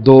2,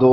2,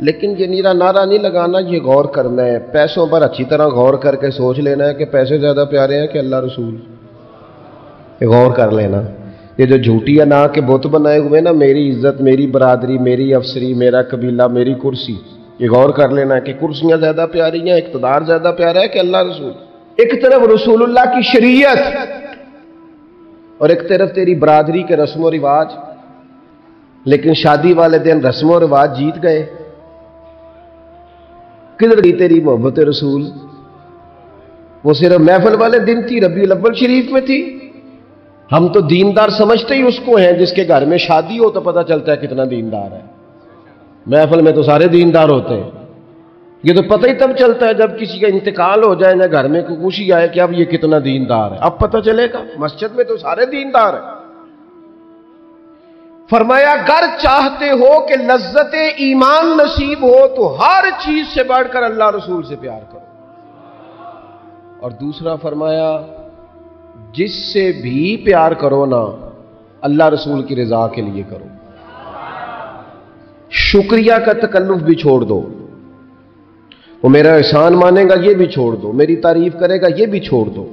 لیکن یہ نیرا نعرہ نہیں لگانا، یہ غور کرنا ہے، پیسوں پر اچھی طرح غور کر کے سوچ لینا ہے کہ پیسے زیادہ پیارے ہیں کہ اللہ رسول، یہ غور کر لینا۔ یہ جو جھوٹی انا کے بت بنائے ہوئے نا، میری عزت، میری برادری، میری افسری، میرا قبیلہ، میری کرسی، یہ غور کر لینا ہے کہ کرسیاں زیادہ پیاری ہیں، اقتدار زیادہ پیارا ہے کہ اللہ رسول۔ ایک طرف رسول اللہ کی شریعت اور ایک طرف تیری برادری کے رسم و رواج، لیکن شادی والے دن رسم و رواج جیت گئے۔ کدھر گئی تیری محبت رسول؟ وہ صرف محفل والے دن تھی، ربیع الاول شریف میں تھی۔ ہم تو دیندار سمجھتے ہی اس کو ہیں جس کے گھر میں شادی ہو تو پتہ چلتا ہے کتنا دیندار ہے۔ محفل میں تو سارے دیندار ہوتے ہیں، یہ تو پتہ ہی تب چلتا ہے جب کسی کا انتقال ہو جائے، نہ گھر میں کوئی خوشی آئے کہ اب یہ کتنا دیندار ہے، اب پتہ چلے گا۔ مسجد میں تو سارے دیندار ہیں۔ فرمایا گر چاہتے ہو کہ لذت ایمان نصیب ہو تو ہر چیز سے بڑھ کر اللہ رسول سے پیار کرو۔ اور دوسرا فرمایا جس سے بھی پیار کرو نا، اللہ رسول کی رضا کے لیے کرو۔ شکریہ کا تکلف بھی چھوڑ دو، وہ میرا احسان مانے گا یہ بھی چھوڑ دو، میری تعریف کرے گا یہ بھی چھوڑ دو،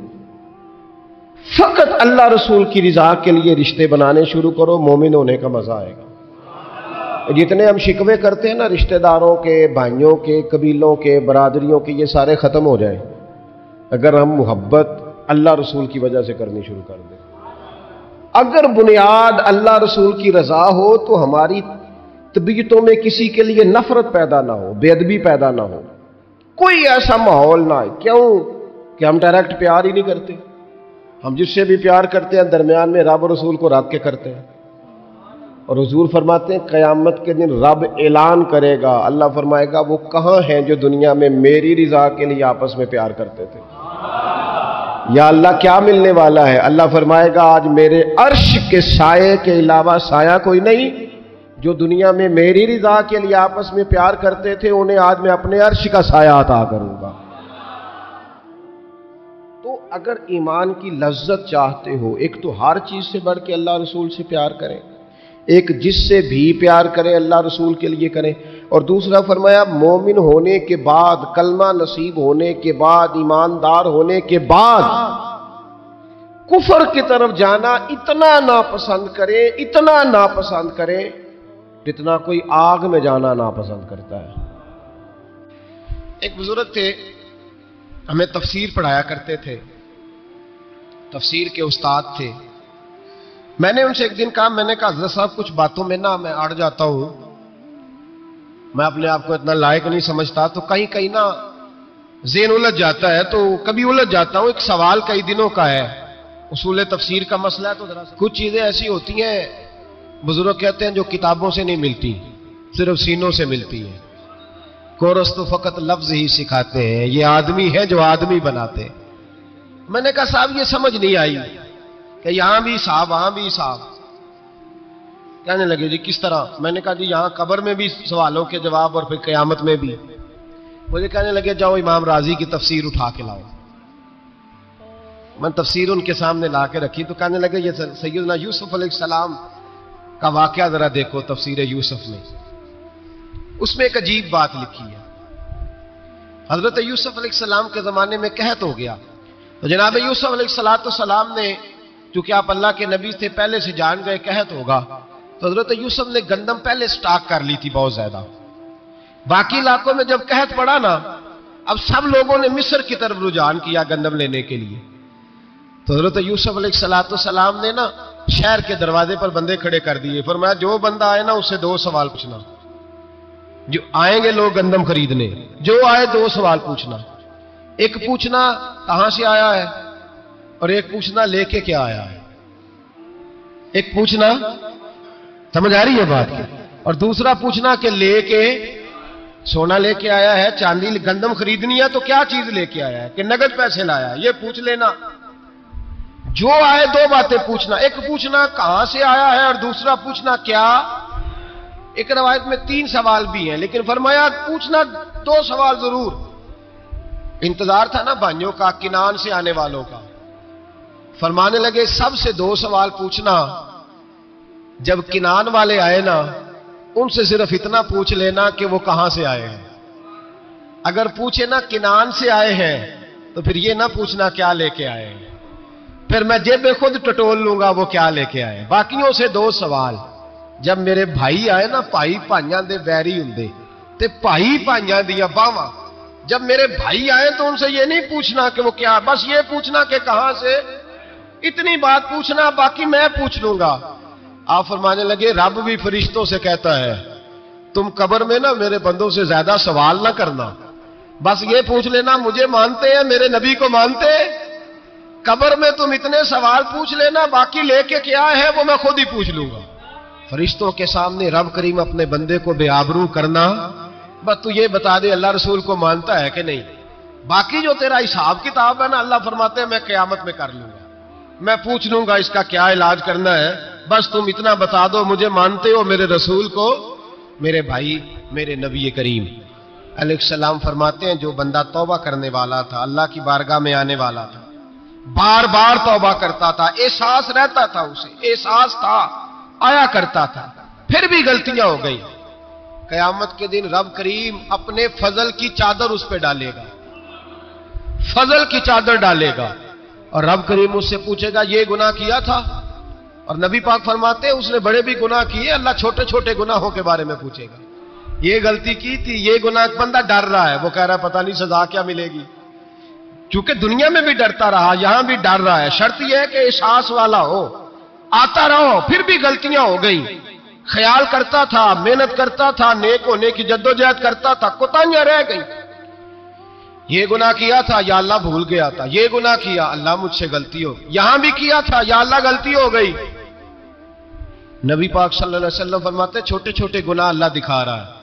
فقط اللہ رسول کی رضا کے لیے رشتے بنانے شروع کرو، مومن ہونے کا مزہ آئے گا۔ جتنے ہم شکوے کرتے ہیں نا رشتہ داروں کے، بھائیوں کے، قبیلوں کے، برادریوں کے، یہ سارے ختم ہو جائیں اگر ہم محبت اللہ رسول کی وجہ سے کرنی شروع کر دیں۔ اگر بنیاد اللہ رسول کی رضا ہو تو ہماری طبیعتوں میں کسی کے لیے نفرت پیدا نہ ہو، بے ادبی پیدا نہ ہو، کوئی ایسا ماحول نہ ہے۔ کیوں کہ ہم ڈائریکٹ پیار ہی نہیں کرتے، ہم جس سے بھی پیار کرتے ہیں درمیان میں رب و رسول کو رکھ کے کرتے ہیں۔ اور حضور فرماتے ہیں قیامت کے دن رب اعلان کرے گا، اللہ فرمائے گا وہ کہاں ہیں جو دنیا میں میری رضا کے لیے آپس میں پیار کرتے تھے؟ یا اللہ کیا ملنے والا ہے؟ اللہ فرمائے گا آج میرے عرش کے سائے کے علاوہ سایہ کوئی نہیں، جو دنیا میں میری رضا کے لیے آپس میں پیار کرتے تھے انہیں آج میں اپنے عرش کا سایہ عطا کروں گا۔ تو اگر ایمان کی لذت چاہتے ہو، ایک تو ہر چیز سے بڑھ کے اللہ رسول سے پیار کریں، ایک جس سے بھی پیار کریں اللہ رسول کے لیے کریں، اور دوسرا فرمایا مومن ہونے کے بعد، کلمہ نصیب ہونے کے بعد، ایماندار ہونے کے بعد کفر کی طرف جانا اتنا ناپسند کریں، اتنا ناپسند کریں جتنا کوئی آگ میں جانا ناپسند کرتا ہے۔ ایک بزرگ تھے، ہمیں تفسیر پڑھایا کرتے تھے، تفسیر کے استاد تھے۔ میں نے ان سے ایک دن کہا، میں نے کہا حضرت صاحب کچھ باتوں میں نا میں اڑ جاتا ہوں، میں اپنے آپ کو اتنا لائق نہیں سمجھتا، تو کہیں کہیں نا ذہن الجھ جاتا ہے، تو کبھی الجھ جاتا ہوں۔ ایک سوال کئی دنوں کا ہے، اصول تفسیر کا مسئلہ ہے، تو ذرا کچھ چیزیں ایسی ہوتی ہیں بزرگ کہتے ہیں جو کتابوں سے نہیں ملتی، صرف سینوں سے ملتی ہیں۔ کورس تو فقط لفظ ہی سکھاتے ہیں، یہ آدمی ہے جو آدمی بناتے ہیں۔ میں نے کہا صاحب یہ سمجھ نہیں آئی کہ یہاں بھی صاحب وہاں بھی صاحب۔ کہنے لگے جی کس طرح؟ میں نے کہا جی یہاں قبر میں بھی سوالوں کے جواب اور پھر قیامت میں بھی۔ مجھے کہنے لگے جاؤ امام راضی کی تفسیر اٹھا کے لاؤ۔ میں تفسیر ان کے سامنے لا کے رکھی تو کہنے لگے یہ سیدنا یوسف علیہ السلام کا واقعہ ذرا دیکھو تفسیر یوسف میں، اس میں ایک عجیب بات لکھی ہے۔ حضرت یوسف علیہ السلام کے زمانے میں قحط ہو گیا، تو جناب یوسف علیہ السلام نے، چونکہ آپ اللہ کے نبی تھے پہلے سے جان گئے قحط ہوگا، تو حضرت یوسف نے گندم پہلے سٹاک کر لی تھی بہت زیادہ۔ باقی علاقوں میں جب قحط پڑا نا، اب سب لوگوں نے مصر کی طرف رجحان کیا گندم لینے کے لیے، تو حضرت یوسف علیہ السلام نے نا شہر کے دروازے پر بندے کھڑے کر دیے، فرمایا جو بندہ آئے نا اس سے 2 سوال پوچھنا، جو آئیں گے لوگ گندم خریدنے، جو آئے 2 سوال پوچھنا، ایک پوچھنا کہاں سے آیا ہے اور ایک پوچھنا لے کے کیا آیا ہے۔ ایک پوچھنا، سمجھ آ رہی ہے بات کی، اور دوسرا پوچھنا کہ لے کے سونا لے کے آیا ہے، چاندی گندم خریدنی ہے تو کیا چیز لے کے آیا ہے، کہ نگد پیسے لایا ہے، یہ پوچھ لینا۔ جو آئے 2 باتیں پوچھنا، ایک پوچھنا کہاں سے آیا ہے اور دوسرا پوچھنا کیا۔ ایک روایت میں 3 سوال بھی ہیں، لیکن فرمایا پوچھنا 2 سوال ضرور۔ انتظار تھا نا بھائیوں کا، کنان سے آنے والوں کا۔ فرمانے لگے سب سے 2 سوال پوچھنا، جب کنان والے آئے نا ان سے صرف اتنا پوچھ لینا کہ وہ کہاں سے آئے ہیں. اگر پوچھے نا کنان سے آئے ہیں تو پھر یہ نہ پوچھنا کیا لے کے آئے ہیں. پھر میں جیب خود ٹٹول لوں گا وہ کیا لے کے آئے. باقیوں سے 2 سوال. جب میرے بھائی آئے نا, بھائی بھائیاں دے ویری ہوندے تے بھائی بھائیاں دیا باواں, جب میرے بھائی آئے تو ان سے یہ نہیں پوچھنا کہ وہ کیا, بس یہ پوچھنا کہ کہاں سے, اتنی بات پوچھنا, باقی میں پوچھ لوں گا. آپ فرمانے لگے رب بھی فرشتوں سے کہتا ہے تم قبر میں نا میرے بندوں سے زیادہ سوال نہ کرنا, بس یہ پوچھ لینا مجھے مانتے ہیں, میرے نبی کو مانتے. قبر میں تم اتنے سوال پوچھ لینا, باقی لے کے کیا ہے وہ میں خود ہی پوچھ لوں گا. فرشتوں کے سامنے رب کریم اپنے بندے کو بے آبرو کرنا, بس تو یہ بتا دے اللہ رسول کو مانتا ہے کہ نہیں. باقی جو تیرا حساب کتاب ہے نا, اللہ فرماتے ہیں میں قیامت میں کر لوں گا, میں پوچھ لوں گا اس کا کیا علاج کرنا ہے, بس تم اتنا بتا دو مجھے مانتے ہو, میرے رسول کو, میرے بھائی, میرے نبی کریم علیہ السلام فرماتے ہیں جو بندہ توبہ کرنے والا تھا, اللہ کی بارگاہ میں آنے والا تھا, بار بار توبہ کرتا تھا, احساس رہتا تھا, اسے احساس تھا, آیا کرتا تھا, پھر بھی غلطیاں ہو گئی, قیامت کے دن رب کریم اپنے فضل کی چادر اس پہ ڈالے گا, فضل کی چادر ڈالے گا, اور رب کریم اس سے پوچھے گا یہ گناہ کیا تھا, اور نبی پاک فرماتے ہیں اس نے بڑے بھی گناہ کیے, اللہ چھوٹے چھوٹے گناہوں کے بارے میں پوچھے گا. یہ غلطی کی تھی, یہ گناہ, بندہ ڈر رہا ہے, وہ کہہ رہا ہے پتہ نہیں سزا کیا ملے گی, چونکہ دنیا میں بھی ڈرتا رہا, یہاں بھی ڈر رہا ہے. شرط یہ ہے کہ احساس والا ہو, آتا رہو, پھر بھی غلطیاں ہو گئیں, خیال کرتا تھا, محنت کرتا تھا, نیک ہونے کی جدوجہد کرتا تھا, کوتاہیاں رہ گئیں. یہ گناہ کیا تھا یا اللہ بھول گیا تھا, یہ گناہ کیا اللہ مجھ سے غلطی ہو, یہاں بھی کیا تھا یا اللہ غلطی ہو گئی. نبی پاک صلی اللہ علیہ وسلم فرماتے چھوٹے چھوٹے گناہ اللہ دکھا رہا ہے,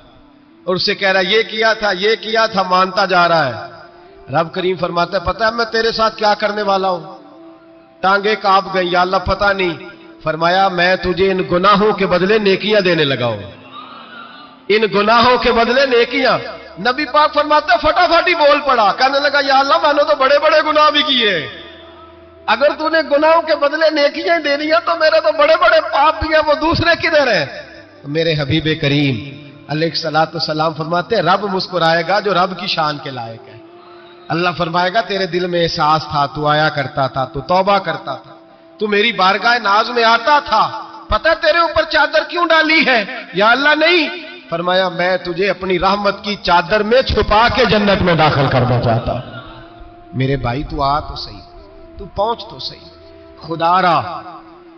اور اس سے کہہ رہا ہے یہ کیا تھا, مانتا جا رہا ہے. رب کریم فرماتا ہے پتہ ہے میں تیرے ساتھ کیا کرنے والا ہوں, ٹانگیں کانپ گئی, یا اللہ پتہ نہیں. فرمایا میں تجھے ان گناہوں کے بدلے نیکیاں دینے لگا ہوں, ان گناہوں کے بدلے نیکیاں. نبی پاک فرماتا ہے فٹافٹ ہی بول پڑا, کہنے لگا یا اللہ میں نے تو بڑے بڑے گناہ بھی کیے, اگر تو نے گناہوں کے بدلے نیکیاں دے دیا تو میرے تو بڑے بڑے پاپ بھی ہیں, وہ دوسرے کدھر ہیں. میرے حبیب کریم علیہ الصلوۃ والسلام فرماتے ہیں رب مسکرائے گا جو رب کی شان کے لائق ہے. اللہ فرمائے گا تیرے دل میں احساس تھا, تو آیا کرتا تھا, تو توبہ کرتا تھا, تو میری بارگاہ ناز میں آتا تھا, پتہ تیرے اوپر چادر کیوں ڈالی ہے, یا اللہ نہیں. فرمایا میں تجھے اپنی رحمت کی چادر میں چھپا کے جنت میں داخل کرنا چاہتا ہوں. میرے بھائی تو آ تو صحیح, تو پہنچ تو صحیح. خدا را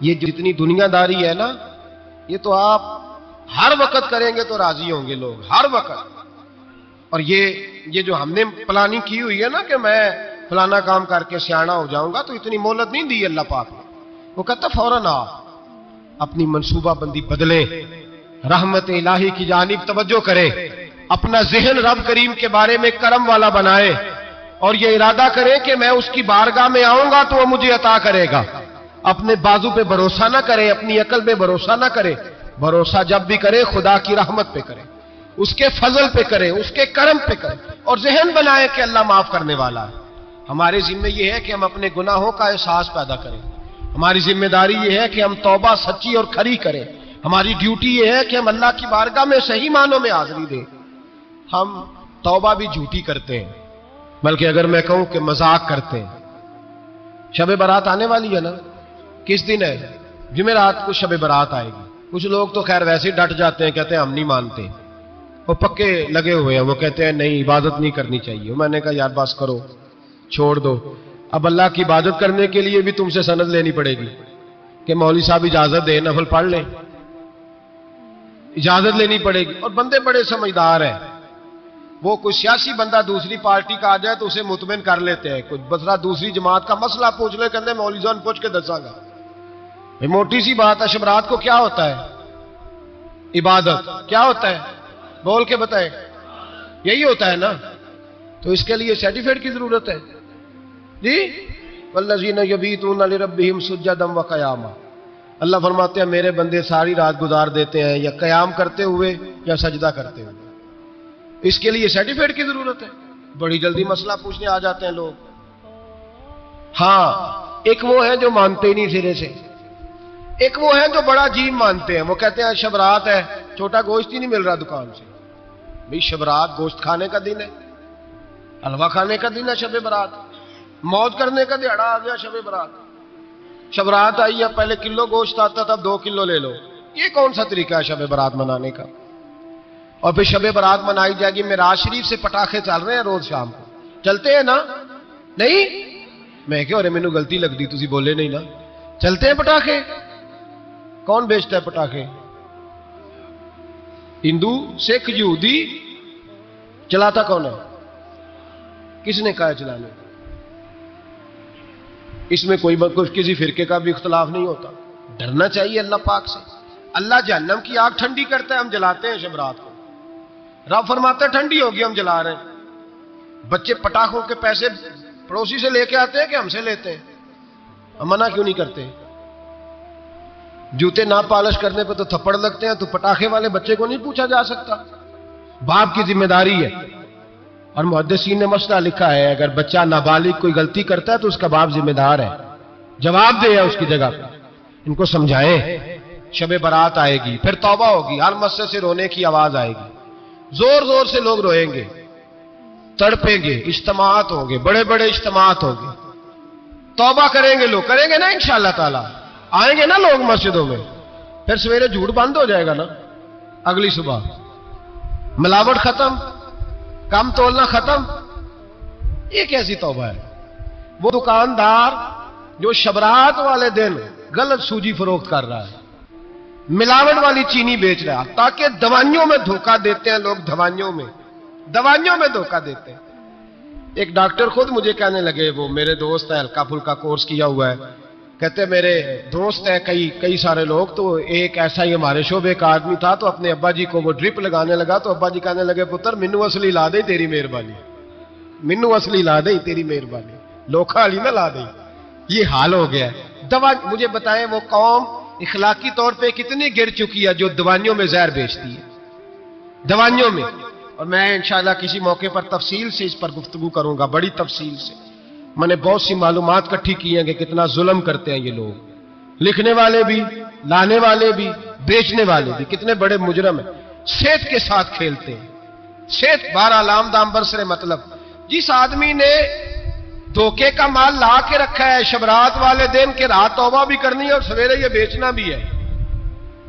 یہ جتنی دنیا داری ہے نا, یہ تو آپ ہر وقت کریں گے تو راضی ہوں گے لوگ, ہر وقت. اور یہ جو ہم نے پلاننگ کی ہوئی ہے نا کہ میں فلانا کام کر کے سیانا ہو جاؤں گا, تو اتنی مہلت نہیں دی اللہ پاک نے. وہ کہتا فوراً آ, اپنی منصوبہ بندی بدلیں, رحمت الہی کی جانب توجہ کرے, اپنا ذہن رب کریم کے بارے میں کرم والا بنائے, اور یہ ارادہ کرے کہ میں اس کی بارگاہ میں آؤں گا تو وہ مجھے عطا کرے گا. اپنے بازو پہ بھروسہ نہ کرے, اپنی عقل پہ بھروسہ نہ کرے, بھروسہ جب بھی کرے خدا کی رحمت پہ کرے, اس کے فضل پہ کرے, اس کے کرم پہ کرے, اور ذہن بنائے کہ اللہ معاف کرنے والا ہے. ہمارے ذمہ یہ ہے کہ ہم اپنے گناہوں کا احساس پیدا کریں, ہماری ذمہ داری یہ ہے کہ ہم توبہ سچی اور کھری کریں, ہماری ڈیوٹی یہ ہے کہ ہم اللہ کی بارگاہ میں صحیح معنوں میں حاضری دیں. ہم توبہ بھی جھوٹی کرتے ہیں, بلکہ اگر میں کہوں کہ مذاق کرتے ہیں. شب برات آنے والی ہے نا, کس دن ہے؟ جمعرات کو شب برات آئے گی. کچھ لوگ تو خیر ویسے ڈٹ جاتے ہیں, کہتے ہیں ہم نہیں مانتے, وہ پکے لگے ہوئے ہیں, وہ کہتے ہیں نہیں عبادت نہیں کرنی چاہیے. میں نے کہا یار بس کرو, چھوڑ دو. اب اللہ کی عبادت کرنے کے لیے بھی تم سے سند لینی پڑے گی کہ مولوی صاحب اجازت دیں, نفل پڑھ لیں, اجازت لینی پڑے گی. اور بندے بڑے سمجھدار ہیں, وہ کوئی سیاسی بندہ دوسری پارٹی کا آ جائے تو اسے مطمئن کر لیتے ہیں. کچھ بسرا دوسری جماعت کا مسئلہ پوچھ لے, کہتے ہیں مولوی صاحب پوچھ کے دساں گا. موٹی سی بات ہے, شبرات کو کیا ہوتا ہے؟ عبادت. کیا ہوتا ہے؟ بول کے بتائے. یہی ہوتا ہے نا, تو اس کے لیے سرٹیفکیٹ کی ضرورت ہے جی. والذین یبیتون لربہم سجدا وقیاما, اللہ فرماتے ہیں میرے بندے ساری رات گزار دیتے ہیں یا قیام کرتے ہوئے یا سجدہ کرتے ہوئے. اس کے لیے سرٹیفکیٹ کی ضرورت ہے. بڑی جلدی مسئلہ پوچھنے آ جاتے ہیں لوگ. ہاں, ایک وہ ہے جو مانتے ہی نہیں سرے سے, ایک وہ ہے جو بڑا عجیب مانتے ہیں. وہ کہتے ہیں شب رات ہے چھوٹا گوشت ہی نہیں مل رہا دکان سے. بھئی شب برات گوشت کھانے کا دن ہے, حلوہ کھانے کا دن ہے شب برات, موج کرنے کا دیہڑا آ گیا شب برات. شب برات آئی ہے, پہلے کلو گوشت آتا تھا, 2 کلو لے لو. یہ کون سا طریقہ ہے شب برات منانے کا؟ اور پھر شب برات منائی جائے گی. معراج شریف سے پٹاخے چل رہے ہیں روز شام کو, چلتے ہیں نا؟ نہیں, میں کہ مینوں غلطی لگتی, تسی بولے نہیں نا. چلتے ہیں پٹاخے. کون بیچتا ہے پٹاخے؟ ہندو, سکھ, یہودی. چلاتا کون ہے؟ کس نے کہا ہے چلانے؟ اس میں کوئی کسی فرقے کا بھی اختلاف نہیں ہوتا. ڈرنا چاہیے اللہ پاک سے. اللہ جہنم کی آگ ٹھنڈی کرتا ہے, ہم جلاتے ہیں شب رات کو. رب فرماتا ہے ٹھنڈی ہوگی, ہم جلا رہے ہیں. بچے پٹاخوں کے پیسے پڑوسی سے لے کے آتے ہیں کہ ہم سے لیتے ہیں؟ ہم منع کیوں نہیں کرتے؟ جوتے نہ پالش کرنے پہ تو تھپڑ لگتے ہیں, تو پٹاخے والے بچے کو نہیں پوچھا جا سکتا؟ باپ کی ذمہ داری ہے. اور محدثین نے مسئلہ لکھا ہے, اگر بچہ نابالغ کوئی غلطی کرتا ہے تو اس کا باپ ذمہ دار ہے, جواب دے اس کی جگہ پہ. ان کو سمجھائیں. شب برات آئے گی, پھر توبہ ہوگی, ہر مسجد سے رونے کی آواز آئے گی, زور زور سے لوگ روئیں گے, تڑپیں گے, اجتماعات ہوں گے, بڑے بڑے اجتماعات ہوں گے. توبہ کریں گے لوگ, کریں گے نا انشاءاللہ تعالی. آئیں گے نا لوگ مسجدوں میں. پھر سویرے جھوٹ بند ہو جائے گا نا, اگلی صبح ملاوٹ ختم, کم تولنا ختم. یہ کیسی توبہ ہے؟ وہ دکاندار جو شبرات والے دن غلط سوجی فروخت کر رہا ہے, ملاوٹ والی چینی بیچ رہا ہے, تاکہ دوائیوں میں دھوکہ دیتے ہیں لوگ, دوائیوں میں دھوکہ دیتے ہیں. ایک ڈاکٹر خود مجھے کہنے لگے, وہ میرے دوست ہے, ہلکا پھلکا کورس کیا ہوا ہے, کہتے میرے دوست ہیں کئی سارے لوگ, تو ایک ایسا ہی ہمارے شعبے کا آدمی تھا, تو اپنے ابا جی کو وہ ڈرپ لگانے لگا, تو ابا جی کہنے لگے پتر منو اصلی لا دے تیری مہربانی, منو اصلی لا دے تیری مہربانی, لوکھا علی نہ لا دے. یہ حال ہو گیا ہے. مجھے بتائیں وہ قوم اخلاقی طور پہ کتنی گر چکی ہے جو دوائیوں میں زہر بیچتی ہے, دوائیوں میں. اور میں انشاءاللہ کسی موقع پر تفصیل سے اس پر گفتگو کروں گا, بڑی تفصیل سے. میں نے بہت سی معلومات اکٹھی کی ہیں کہ کتنا ظلم کرتے ہیں یہ لوگ, لکھنے والے بھی, لانے والے بھی, بیچنے والے بھی, کتنے بڑے مجرم ہیں. صحت کے ساتھ کھیلتے ہیں. صحت 12 لام دام برسرے. مطلب جس آدمی نے دھوکے کا مال لا کے رکھا ہے شبرات والے دن کے رات توبہ بھی کرنی ہے اور سویرے یہ بیچنا بھی ہے,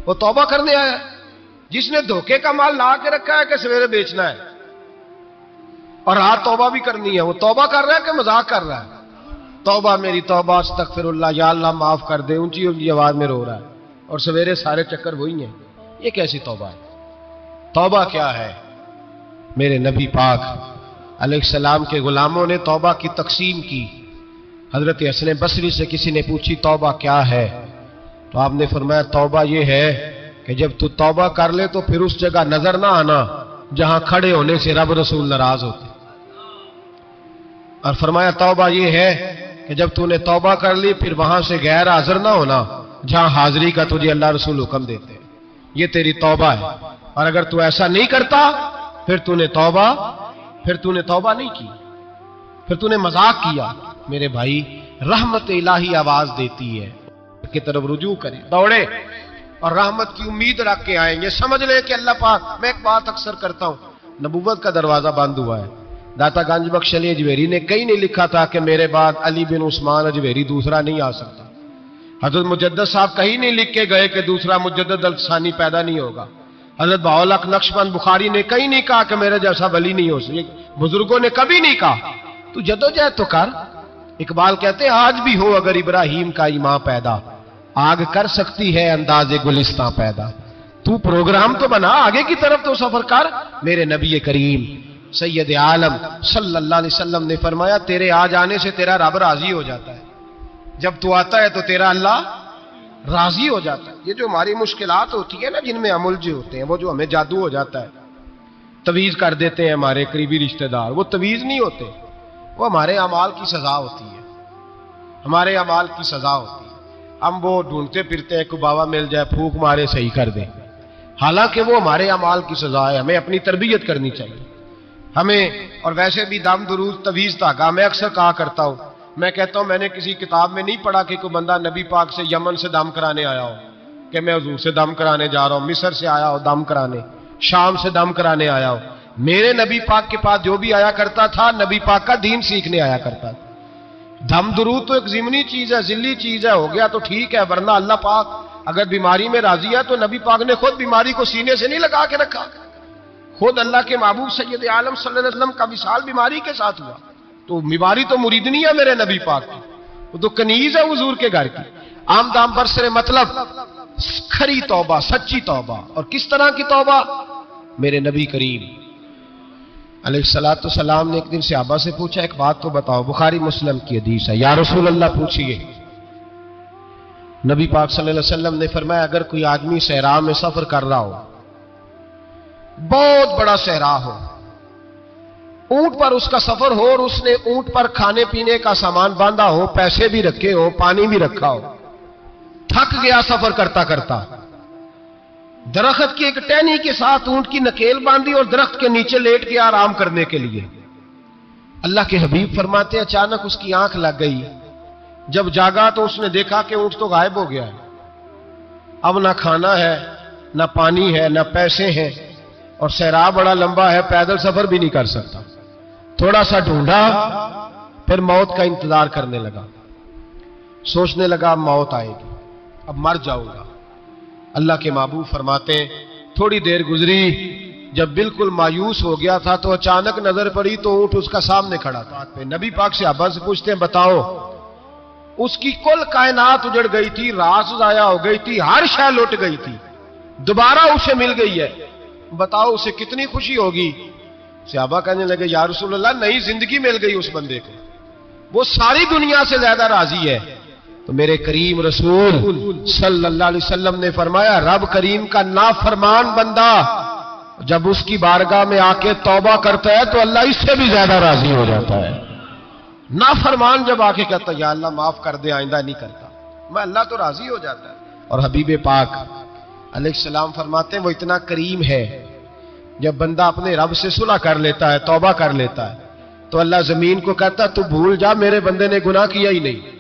وہ توبہ کرنے آیا. جس نے دھوکے کا مال لا کے رکھا ہے کہ سویرے بیچنا ہے اور رات توبہ بھی کرنی ہے, وہ توبہ کر رہا ہے کہ مذاق کر رہا ہے؟ توبہ میری توبہ, استغفر اللہ, یا اللہ معاف کر دے, اونچی اونچی آواز میں رو رہا ہے, اور سویرے سارے چکر وہی ہیں. یہ کیسی توبہ ہے؟ توبہ کیا ہے؟ میرے نبی پاک علیہ السلام کے غلاموں نے توبہ کی تقسیم کی. حضرت حسن بصری سے کسی نے پوچھی توبہ کیا ہے, تو آپ نے فرمایا توبہ یہ ہے کہ جب تو توبہ کر لے تو پھر اس جگہ نظر نہ آنا جہاں کھڑے ہونے سے رب رسول ناراض ہوتے. اور فرمایا توبہ یہ ہے کہ جب تو نے توبہ کر لی پھر وہاں سے غیر حاضر نہ ہونا جہاں حاضری کا تجھے اللہ رسول حکم دیتے ہیں. یہ تیری توبہ ہے. اور اگر تو ایسا نہیں کرتا پھر تو نے توبہ نہیں کی, پھر تو نے مذاق کیا. میرے بھائی, رحمت الہی آواز دیتی ہے کی طرف رجوع کریں, دوڑے اور رحمت کی امید رکھ کے آئیں گے. سمجھ لے کہ اللہ پاک, میں ایک بات اکثر کرتا ہوں, نبوت کا دروازہ بند ہوا ہے. داتا گنج بخش علی اجویری نے کہیں نہیں لکھا تھا کہ میرے بعد علی بن عثمان اجویری دوسرا نہیں آ سکتا. حضرت مجدد صاحب کہیں نہیں لکھ کے گئے کہ دوسرا مجدد الثانی پیدا نہیں ہوگا. حضرت بہاءالحق نقشبند بخاری نے کہیں نہیں کہا کہ میرے جیسا ولی نہیں ہو سکے. بزرگوں نے کبھی نہیں کہا. تو جدوجہد تو کر. اقبال کہتے ہیں آج بھی ہو اگر ابراہیم کا ایمان پیدا, آگ کر سکتی ہے انداز گلستان پیدا. تو پروگرام تو بنا, آگے کی طرف تو سفر کر. میرے نبی کریم سید عالم صلی اللہ علیہ وسلم نے فرمایا تیرے آ جانے سے تیرا رب راضی ہو جاتا ہے. جب تو آتا ہے تو تیرا اللہ راضی ہو جاتا ہے. یہ جو ہماری مشکلات ہوتی ہے نا, جن میں عمل جو ہوتے ہیں, وہ جو ہمیں جادو ہو جاتا ہے, تویز کر دیتے ہیں ہمارے قریبی رشتہ دار, وہ تویز نہیں ہوتے, وہ ہمارے اعمال کی سزا ہوتی ہے. ہمارے اعمال کی سزا ہوتی ہے. ہم وہ ڈھونڈتے پھرتے ہیں کہ بابا مل جائے پھونک مارے صحیح کر دیں, حالانکہ وہ ہمارے اعمال کی سزا ہے. ہمیں اپنی تربیت کرنی چاہیے ہمیں. اور ویسے بھی دم درود تویز دھاگا میں اکثر کہا کرتا ہوں, میں کہتا ہوں میں نے کسی کتاب میں نہیں پڑھا کہ کوئی بندہ نبی پاک سے یمن سے دم کرانے آیا ہو کہ میں حضور سے دم کرانے جا رہا ہوں، مصر سے آیا ہو دم کرانے، شام سے دم کرانے آیا ہو. میرے نبی پاک کے پاس جو بھی آیا کرتا تھا نبی پاک کا دین سیکھنے آیا کرتا تھا. دم درود تو ایک ضمنی چیز ہے، ذلی چیز ہے، ہو گیا تو ٹھیک ہے، ورنہ اللہ پاک اگر بیماری میں راضی ہے تو نبی پاک نے خود بیماری کو سینے سے نہیں لگا کے رکھا. خود اللہ کے محبوب سید عالم صلی اللہ علیہ وسلم کا وصال بیماری کے ساتھ ہوا. تو بیماری تو مریدنی ہے میرے نبی پاک کی، وہ تو کنیز ہے حضور کے گھر کی. عام دام برسر مطلب کھری توبہ، سچی توبہ. اور کس طرح کی توبہ؟ میرے نبی کریم علیہ الصلوۃ والسلام نے ایک دن صحابہ سے پوچھا ایک بات تو بتاؤ، بخاری مسلم کی حدیث ہے، یا رسول اللہ پوچھئے. نبی پاک صلی اللہ علیہ وسلم نے فرمایا اگر کوئی آدمی صحرا میں سفر کر رہا ہو، بہت بڑا صحرا ہو، اونٹ پر اس کا سفر ہو اور اس نے اونٹ پر کھانے پینے کا سامان باندھا ہو، پیسے بھی رکھے ہو، پانی بھی رکھا ہو، تھک گیا سفر کرتا کرتا، درخت کی ایک ٹہنی کے ساتھ اونٹ کی نکیل باندھی اور درخت کے نیچے لیٹ گیا آرام کرنے کے لیے. اللہ کے حبیب فرماتے اچانک اس کی آنکھ لگ گئی. جب جاگا تو اس نے دیکھا کہ اونٹ تو غائب ہو گیا ہے. اب نہ کھانا ہے، نہ پانی ہے، نہ پیسے ہیں، اور صحرا بڑا لمبا ہے، پیدل سفر بھی نہیں کر سکتا. تھوڑا سا ڈھونڈا، پھر موت کا انتظار کرنے لگا. سوچنے لگا اب موت آئے گی، اب مر جاؤں گا. اللہ کے محبوب فرماتے ہیں تھوڑی دیر گزری، جب بالکل مایوس ہو گیا تھا تو اچانک نظر پڑی تو اونٹ اس کا سامنے کھڑا تھا. نبی پاک صحابہ سے پوچھتے ہیں بتاؤ، اس کی کل کائنات اجڑ گئی تھی، راز ضائع ہو گئی تھی، ہر شے لٹ گئی تھی، دوبارہ اسے مل گئی ہے، بتاؤ اسے کتنی خوشی ہوگی. صحابہ کہنے لگے یا رسول اللہ نئی زندگی مل گئی اس بندے کو، وہ ساری دنیا سے زیادہ راضی ہے. تو میرے کریم رسول صلی اللہ علیہ وسلم نے فرمایا رب کریم کا نافرمان بندہ جب اس کی بارگاہ میں آ کے توبہ کرتا ہے تو اللہ اس سے بھی زیادہ راضی ہو جاتا ہے. نافرمان جب آ کے کہتا ہے یا اللہ معاف کر دے آئندہ نہیں کرتا، میں اللہ تو راضی ہو جاتا ہے. اور حبیب پاک علیہ السلام فرماتے ہیں وہ اتنا کریم ہے، جب بندہ اپنے رب سے صلح کر لیتا ہے، توبہ کر لیتا ہے، تو اللہ زمین کو کہتا ہے تو بھول جا میرے بندے نے گناہ کیا ہی نہیں.